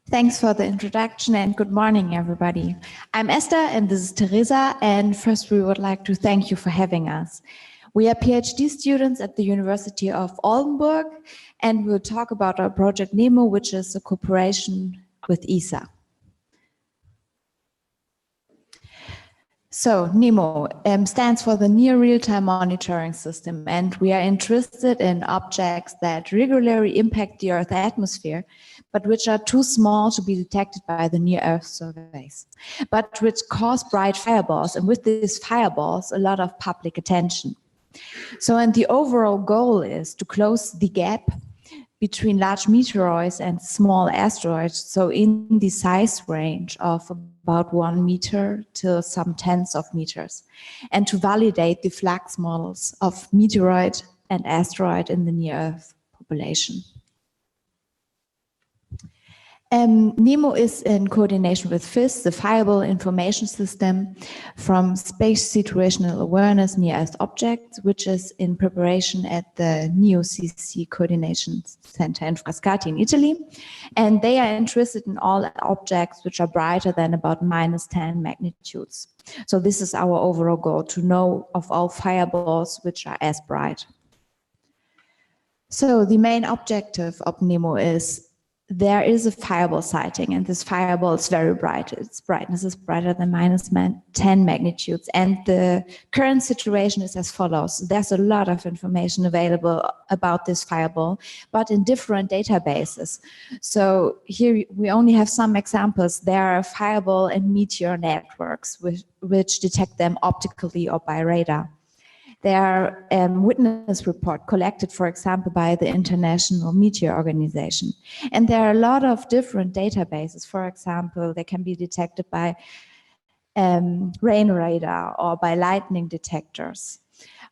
Thanks for the introduction and good morning, everybody. I'm Esther and this is Teresa, and first we would like to thank you for having us. We are PhD students at the University of Oldenburg and we'll talk about our project NEMO, which is a cooperation with ESA. So NEMO stands for the Near Real-Time Monitoring System, and we are interested in objects that regularly impact the Earth's atmosphere, but which are too small to be detected by the near-Earth surveys, but which cause bright fireballs, and with these fireballs, a lot of public attention. So, and the overall goal is to close the gap between large meteoroids and small asteroids, so in the size range of about 1 meter to some tens of meters, and to validate the flux models of meteoroid and asteroid in the near-Earth population. NEMO is in coordination with FIS, the Fireball Information System from Space Situational Awareness Near-Earth Objects, which is in preparation at the NEOCC Coordination Center in Frascati in Italy. And they are interested in all objects which are brighter than about -10 magnitudes. So this is our overall goal, to know of all fireballs which are as bright. So the main objective of NEMO is there is a fireball sighting, and this fireball is very bright. Its brightness is brighter than -10 magnitudes. And the current situation is as follows. There's a lot of information available about this fireball, but in different databases. So here we only have some examples. There are fireball and meteor networks which detect them optically or by radar. There are witness reports collected, for example, by the International Meteor Organization. And there are a lot of different databases. For example, they can be detected by rain radar or by lightning detectors,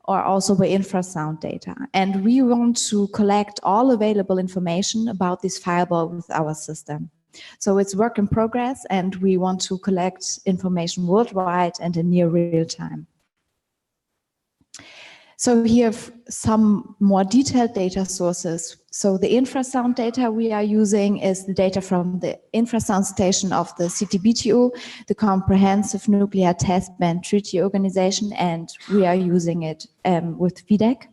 or also by infrasound data. And we want to collect all available information about this fireball with our system. So it's work in progress, and we want to collect information worldwide and in near real time. So here are some more detailed data sources. So the infrasound data we are using is the data from the infrasound station of the CTBTO, the Comprehensive Nuclear Test Ban Treaty Organization, and we are using it with VDEC.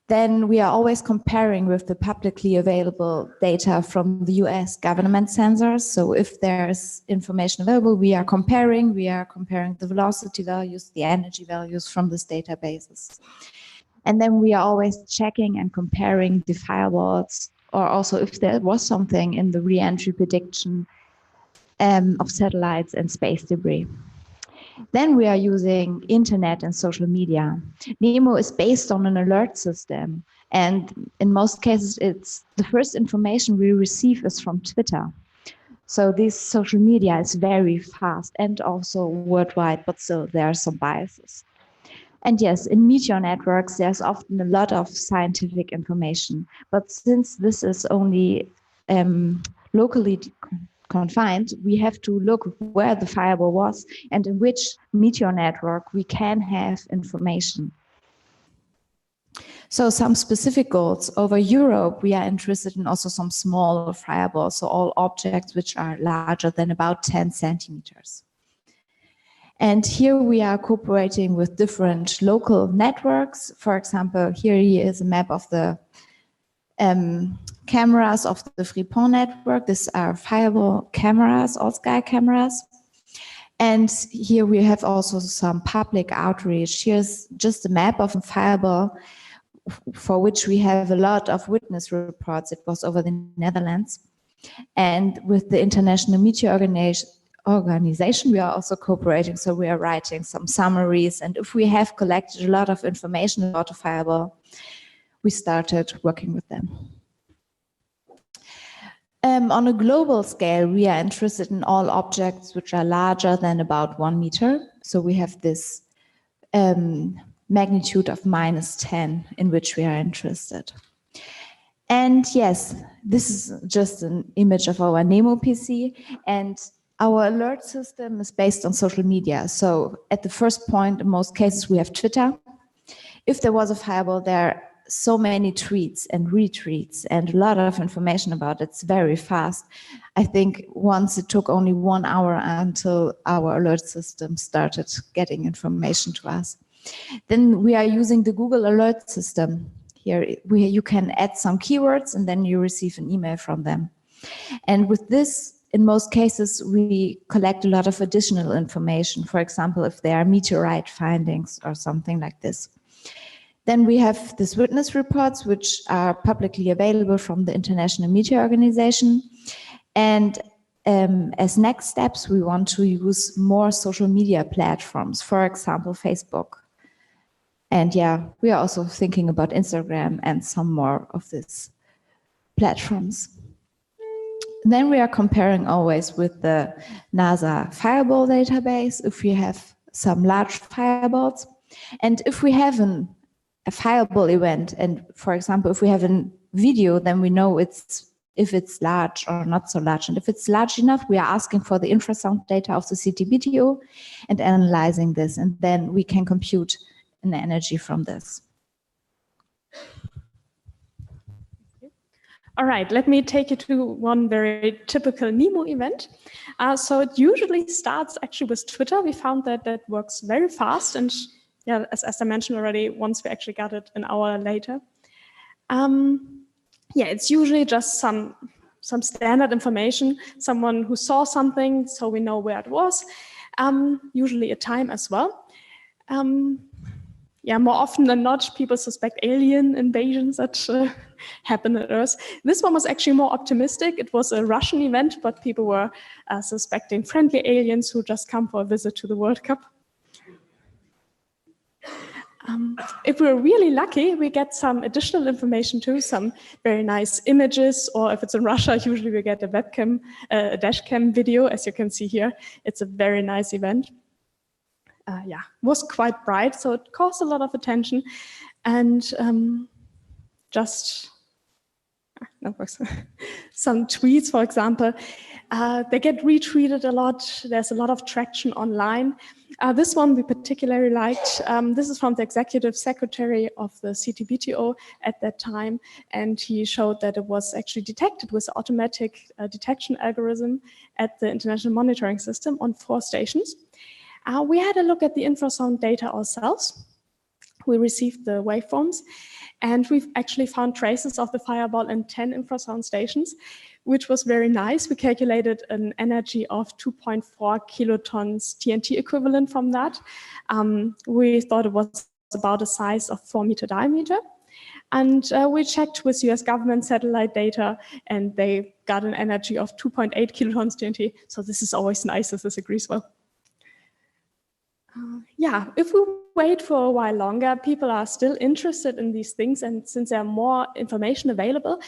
Then we are always comparing with the publicly available data from the US government sensors. So if there's information available, we are comparing the velocity values, the energy values from these databases. And then we are always checking and comparing the fireballs, or also if there was something in the re-entry prediction of satellites and space debris. Then we are using internet and social media. NEMO is based on an alert system, and in most cases, it's the first information we receive is from Twitter. So this social media is very fast and also worldwide, but still there are some biases. And yes, in meteor networks, there's often a lot of scientific information, but since this is only locally confined, we have to look where the fireball was and in which meteor network we can have information. So some specific goals. Over Europe, we are interested in also some smaller fireballs, so all objects which are larger than about 10 centimeters. And here we are cooperating with different local networks. For example, here is a map of the cameras of the Fripon network. These are fireball cameras, all sky cameras. And here we have also some public outreach. Here's just a map of a fireball for which we have a lot of witness reports. It was over the Netherlands. And with the International Meteor Organization, we are also cooperating. So we are writing some summaries. And if we have collected a lot of information about a fireball, we started working with them. On a global scale, we are interested in all objects which are larger than about 1 meter. So we have this magnitude of -10 in which we are interested. And yes, this is just an image of our NEMO PC, and our alert system is based on social media. So at the first point, in most cases, we have Twitter. If there was a fireball there, so many tweets and retweets and a lot of information about it. It's very fast. I think once it took only 1 hour until our alert system started getting information to us. Then we are using the Google alert system. Here you can add some keywords and then you receive an email from them. And with this, in most cases, we collect a lot of additional information. For example, if there are meteorite findings or something like this. Then we have these witness reports, which are publicly available from the International Meteor Organization. And as next steps, we want to use more social media platforms, for example, Facebook. And yeah, we are also thinking about Instagram and some more of these platforms. Then we are comparing always with the NASA Fireball database, if we have some large fireballs. And if we have a fireball event, and for example, if we have a video, then we know if it's large or not so large. And if it's large enough, we are asking for the infrasound data of the CTBTO and analyzing this, and then we can compute an energy from this. All right, let me take you to one very typical NEMO event. So it usually starts actually with Twitter. We found that that works very fast, and yeah, as I mentioned already, once we actually got it an hour later. Yeah, it's usually just some standard information, someone who saw something, so we know where it was, usually a time as well. Yeah, more often than not, people suspect alien invasions that happen on Earth. This one was actually more optimistic. It was a Russian event, but people were suspecting friendly aliens who just come for a visit to the World Cup. If we're really lucky, we get some additional information too, some very nice images, or if it's in Russia, usually we get a webcam, a dashcam video, as you can see here. It's a very nice event. Yeah, was quite bright, so it caused a lot of attention, and some tweets, for example, they get retweeted a lot. There's a lot of traction online. This one we particularly liked. This is from the executive secretary of the CTBTO at that time, and he showed that it was actually detected with the automatic detection algorithm at the International Monitoring System on 4 stations. We had a look at the infrasound data ourselves. We received the waveforms, and we've actually found traces of the fireball in 10 infrasound stations, which was very nice. We calculated an energy of 2.4 kilotons TNT equivalent from that. We thought it was about a size of 4-meter diameter. And we checked with US government satellite data, and they got an energy of 2.8 kilotons TNT. So this is always nice, this agrees well. Yeah, if we wait for a while longer, people are still interested in these things, and since there are more information available,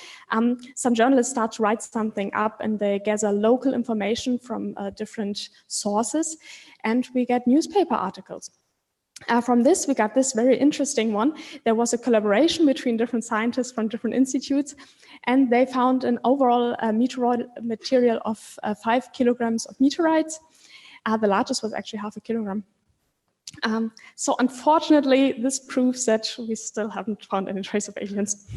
some journalists start to write something up, and they gather local information from different sources, and we get newspaper articles. From this, we got this very interesting one. There was a collaboration between different scientists from different institutes, and they found an overall meteoroid material of 5 kilograms of meteorites. The largest was actually 0.5 kilogram. So unfortunately, this proves that we still haven't found any trace of aliens.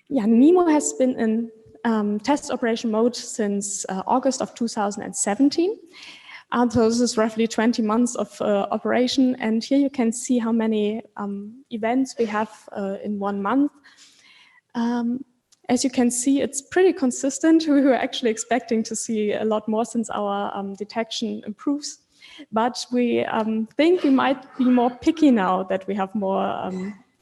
Yeah, NEMO has been in test operation mode since August of 2017. So this is roughly 20 months of operation, and here you can see how many events we have in 1 month. As you can see, it's pretty consistent. We were actually expecting to see a lot more since our detection improves. But we think we might be more picky now that we have more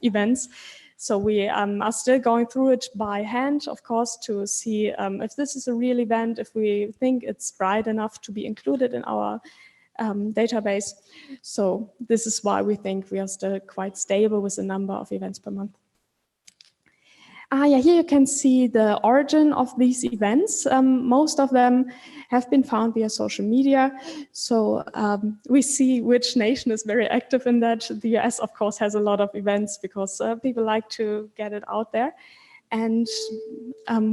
events. So we are still going through it by hand, of course, to see if this is a real event, if we think it's bright enough to be included in our database. So this is why we think we are still quite stable with the number of events per month. Yeah, here you can see the origin of these events. Most of them have been found via social media. So we see which nation is very active in that. The US, of course, has a lot of events because people like to get it out there. And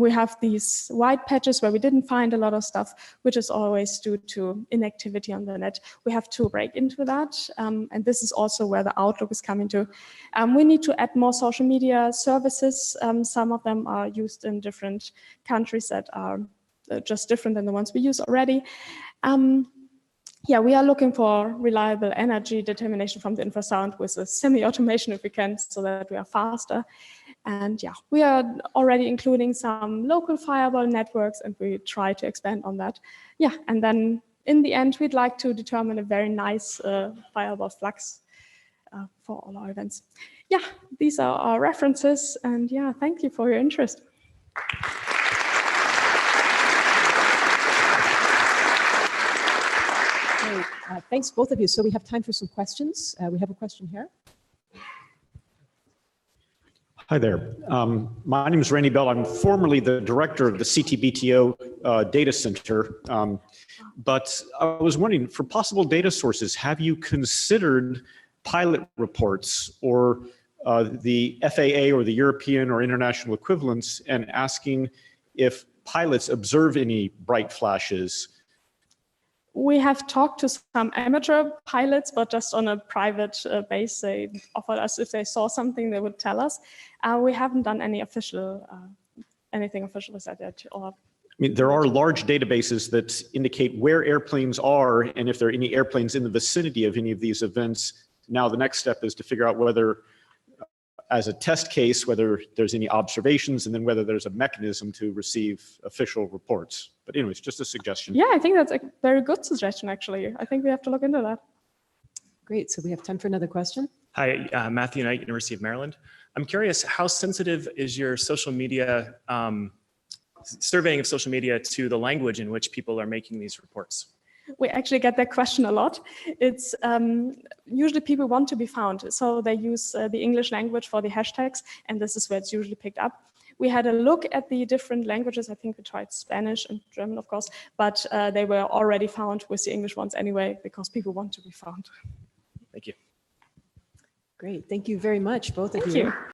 we have these white patches where we didn't find a lot of stuff, which is always due to inactivity on the net. We have to break into that. And this is also where the outlook is coming to. We need to add more social media services. Some of them are used in different countries that are just different than the ones we use already. Yeah, we are looking for reliable energy determination from the infrasound with a semi-automation if we can, so that we are faster. And yeah, we are already including some local firewall networks, and we try to expand on that. Yeah, and then in the end, we'd like to determine a very nice firewall flux for all our events. Yeah, these are our references, and yeah, thank you for your interest. Great. Thanks, both of you. So we have time for some questions. We have a question here. Hi there. My name is Randy Bell. I'm formerly the director of the CTBTO data center. But I was wondering, for possible data sources, have you considered pilot reports or the FAA or the European or international equivalents and asking if pilots observe any bright flashes? We have talked to some amateur pilots, but just on a private base. They offered us if they saw something, they would tell us. We haven't done any official, anything official with that yet. Or I mean, there are large databases that indicate where airplanes are and if there are any airplanes in the vicinity of any of these events. Now, the next step is to figure out whether, as a test case, whether there's any observations and then whether there's a mechanism to receive official reports. But anyways, just a suggestion. yeah, I think that's a very good suggestion, actually. I think we have to look into that. Great. So we have time for another question. Hi, Matthew Knight, University of Maryland. I'm curious, how sensitive is your social media, surveying of social media to the language in which people are making these reports? We actually get that question a lot. It's usually people want to be found, so they use the English language for the hashtags, and this is where it's usually picked up. We had a look at the different languages. I think we tried Spanish and German, of course, but they were already found with the English ones anyway, because people want to be found. Thank you. Great. Thank you very much, both of you. Thank you.